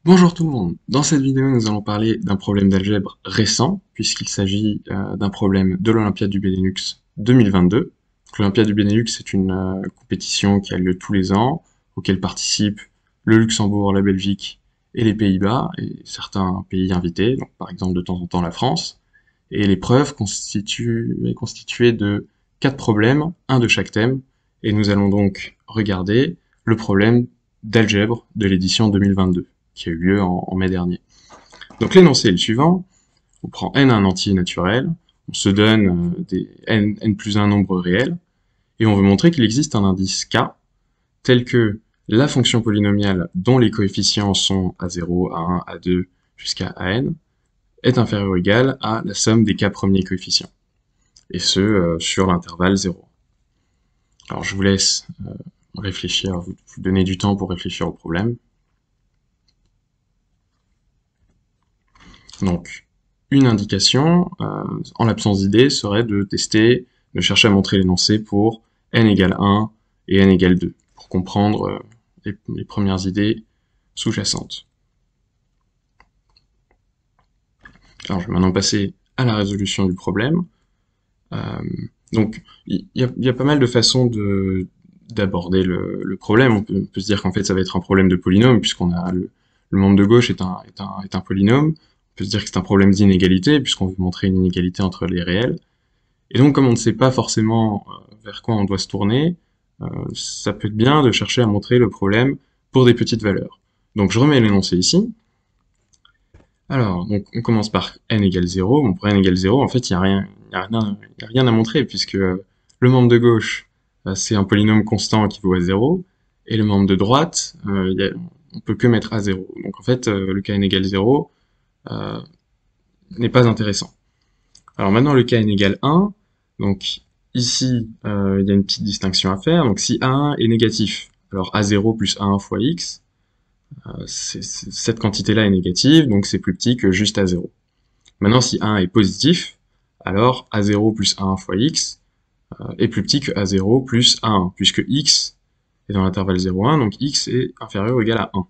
Bonjour tout le monde, dans cette vidéo nous allons parler d'un problème d'algèbre récent, puisqu'il s'agit d'un problème de l'Olympiade du Benelux 2022. L'Olympiade du Benelux c'est une compétition qui a lieu tous les ans, auquel participent le Luxembourg, la Belgique et les Pays-Bas, et certains pays invités, donc par exemple de temps en temps la France. Et l'épreuve est constituée de 4 problèmes, un de chaque thème, et nous allons donc regarder le problème d'algèbre de l'édition 2022 qui a eu lieu en mai dernier. Donc l'énoncé est le suivant, on prend n un entier naturel, on se donne des n plus un nombre réel, et on veut montrer qu'il existe un indice k, tel que la fonction polynomiale dont les coefficients sont a0, a1, a2 jusqu'à an, est inférieur ou égal à la somme des k premiers coefficients, et ce sur l'intervalle 0. Alors je vous laisse réfléchir, vous donner du temps pour réfléchir au problème. Donc, une indication, en l'absence d'idée, serait de tester, de chercher à montrer l'énoncé pour n égale 1 et n égale 2, pour comprendre les premières idées sous-jacentes. Alors, je vais maintenant passer à la résolution du problème. Donc, il y a pas mal de façons d'aborder le problème. On peut se dire qu'en fait, ça va être un problème de polynôme, puisqu'on a le membre de gauche est un polynôme. On peut se dire que c'est un problème d'inégalité, puisqu'on veut montrer une inégalité entre les réels. Et donc, comme on ne sait pas forcément vers quoi on doit se tourner, ça peut être bien de chercher à montrer le problème pour des petites valeurs. Donc, je remets l'énoncé ici. Alors, donc, on commence par n égale 0. Bon, pour n égale 0, en fait, il n'y a rien à montrer, puisque le membre de gauche, c'est un polynôme constant qui vaut à 0, et le membre de droite, on peut que mettre à 0. Donc, en fait, le cas n égale 0 n'est pas intéressant. Alors maintenant, le cas n égale 1, donc ici, il y a une petite distinction à faire. Donc si A1 est négatif, alors A0 plus A1 fois x, cette quantité-là est négative, donc c'est plus petit que juste A0. Maintenant, si A1 est positif, alors A0 plus A1 fois x est plus petit que A0 plus A1, puisque x est dans l'intervalle 0,1, donc x est inférieur ou égal à 1.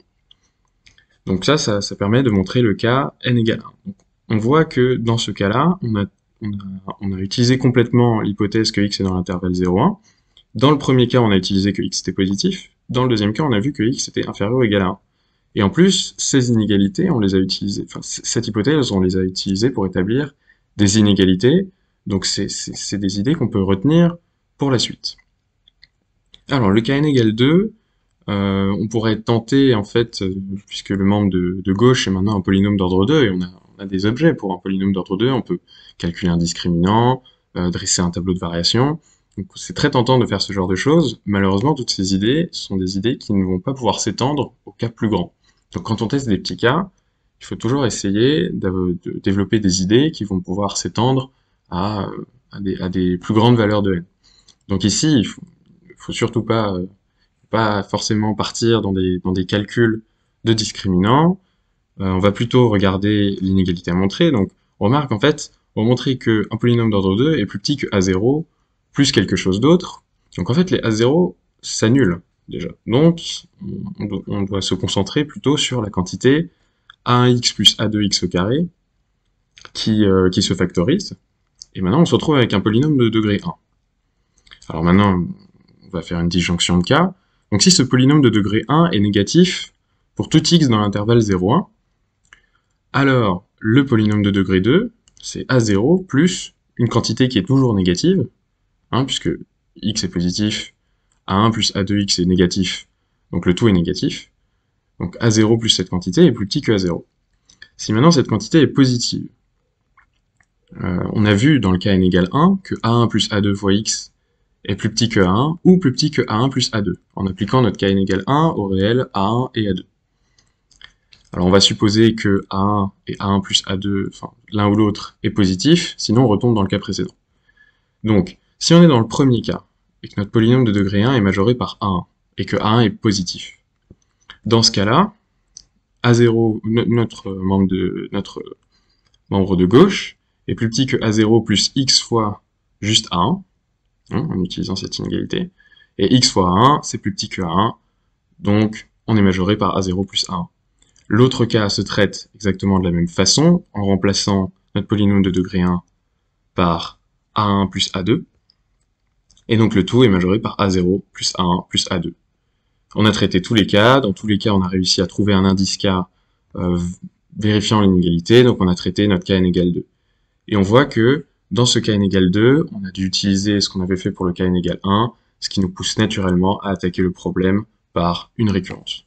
Donc ça permet de montrer le cas n égale 1. Donc, on voit que dans ce cas-là, on a utilisé complètement l'hypothèse que x est dans l'intervalle 0,1. Dans le premier cas, on a utilisé que x était positif. Dans le deuxième cas, on a vu que x était inférieur ou égal à 1. Et en plus, ces inégalités, on les a utilisées, enfin, cette hypothèse, on les a utilisées pour établir des inégalités. Donc c'est des idées qu'on peut retenir pour la suite. Alors, le cas n égale 2, on pourrait tenter, en fait, puisque le membre de gauche est maintenant un polynôme d'ordre 2, et on a des objets pour un polynôme d'ordre 2, on peut calculer un discriminant, dresser un tableau de variation. Donc c'est très tentant de faire ce genre de choses. Malheureusement, toutes ces idées sont des idées qui ne vont pas pouvoir s'étendre au cas plus grand. Donc quand on teste des petits cas, il faut toujours essayer de développer des idées qui vont pouvoir s'étendre à des plus grandes valeurs de n. Donc ici, il faut surtout pas forcément partir dans des calculs de discriminants. On va plutôt regarder l'inégalité à montrer. Donc, on remarque en fait, on va montrer qu'un polynôme d'ordre 2 est plus petit que A0 plus quelque chose d'autre. Donc en fait, les A0 s'annulent déjà. Donc, on doit se concentrer plutôt sur la quantité A1x plus A2x au carré qui se factorise. Et maintenant, on se retrouve avec un polynôme de degré 1. Alors maintenant, on va faire une disjonction de cas. Donc si ce polynôme de degré 1 est négatif pour tout x dans l'intervalle 0,1, alors le polynôme de degré 2, c'est A0 plus une quantité qui est toujours négative, puisque x est positif, A1 plus A2x est négatif, donc le tout est négatif. Donc A0 plus cette quantité est plus petit que A0. Si maintenant cette quantité est positive, on a vu dans le cas n égale 1 que A1 plus A2 fois x est plus petit que A1 ou plus petit que A1 plus A2, en appliquant notre cas n égale 1 au réel A1 et A2. Alors on va supposer que A1 et A1 plus A2, enfin l'un ou l'autre, est positif, sinon on retombe dans le cas précédent. Donc, si on est dans le premier cas, et que notre polynôme de degré 1 est majoré par A1, et que A1 est positif, dans ce cas-là, A0, notre membre de gauche, est plus petit que A0 plus x fois juste A1, en utilisant cette inégalité, et x fois A1, c'est plus petit que A1, donc on est majoré par A0 plus A1. L'autre cas se traite exactement de la même façon, en remplaçant notre polynôme de degré 1 par A1 plus A2, et donc le tout est majoré par A0 plus A1 plus A2. On a traité tous les cas, dans tous les cas on a réussi à trouver un indice K vérifiant l'inégalité, donc on a traité notre K n égale 2. Et on voit que dans ce K n égale 2, on a dû utiliser ce qu'on avait fait pour le K n égale 1, ce qui nous pousse naturellement à attaquer le problème par une récurrence.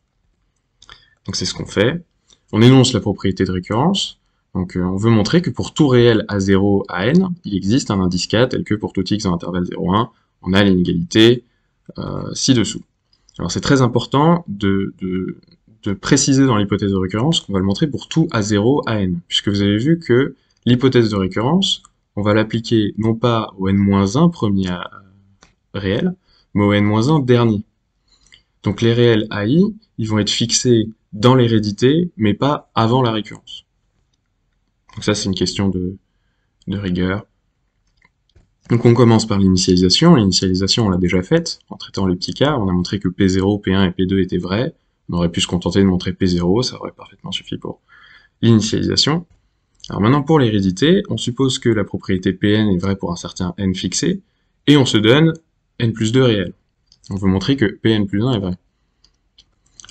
Donc c'est ce qu'on fait. On énonce la propriété de récurrence. Donc on veut montrer que pour tout réel à 0 à n, il existe un indice K tel que pour tout x dans l'intervalle 0,1, on a l'inégalité ci-dessous. Alors c'est très important de préciser dans l'hypothèse de récurrence qu'on va le montrer pour tout à 0 à n, puisque vous avez vu que l'hypothèse de récurrence, on va l'appliquer non pas au n-1 premier réel, mais au n-1 dernier. Donc les réels AI, ils vont être fixés dans l'hérédité, mais pas avant la récurrence. Donc ça, c'est une question de rigueur. Donc on commence par l'initialisation. L'initialisation, on l'a déjà faite. En traitant les petits cas, on a montré que P0, P1 et P2 étaient vrais. On aurait pu se contenter de montrer P0, ça aurait parfaitement suffi pour l'initialisation. Alors maintenant, pour l'hérédité, on suppose que la propriété Pn est vraie pour un certain n fixé, et on se donne n plus 2 réel. On veut montrer que Pn plus 1 est vrai.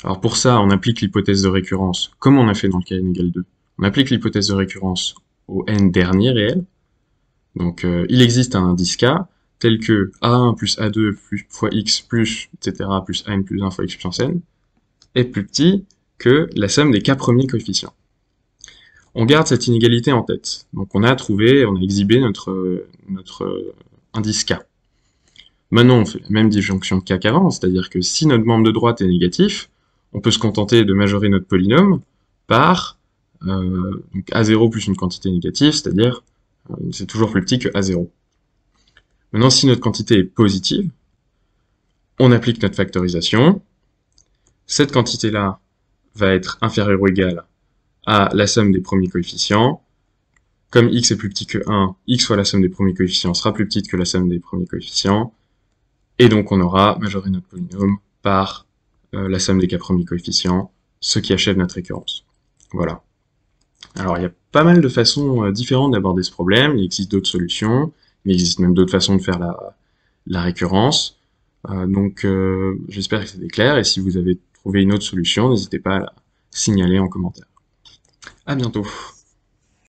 Alors pour ça, on applique l'hypothèse de récurrence, comme on a fait dans le cas n égale 2. On applique l'hypothèse de récurrence au n dernier réel. Donc il existe un indice K, tel que A1 plus A2 plus fois x plus, etc., plus AN plus 1 fois x puissance n, est plus petit que la somme des K premiers coefficients. On garde cette inégalité en tête. Donc on a trouvé, on a exhibé notre indice K. Maintenant, on fait la même disjonction de K qu'avant, c'est-à-dire que si notre membre de droite est négatif, on peut se contenter de majorer notre polynôme par donc A0 plus une quantité négative, c'est-à-dire c'est toujours plus petit que A0. Maintenant, si notre quantité est positive, on applique notre factorisation. Cette quantité-là va être inférieure ou égale à la somme des premiers coefficients. Comme x est plus petit que 1, x fois la somme des premiers coefficients sera plus petite que la somme des premiers coefficients. Et donc on aura majoré notre polynôme par la somme des K premiers coefficients, ce qui achève notre récurrence. Voilà. Alors il y a pas mal de façons différentes d'aborder ce problème, il existe d'autres solutions, il existe même d'autres façons de faire la récurrence. Donc j'espère que c'était clair, et si vous avez trouvé une autre solution, n'hésitez pas à la signaler en commentaire. À bientôt.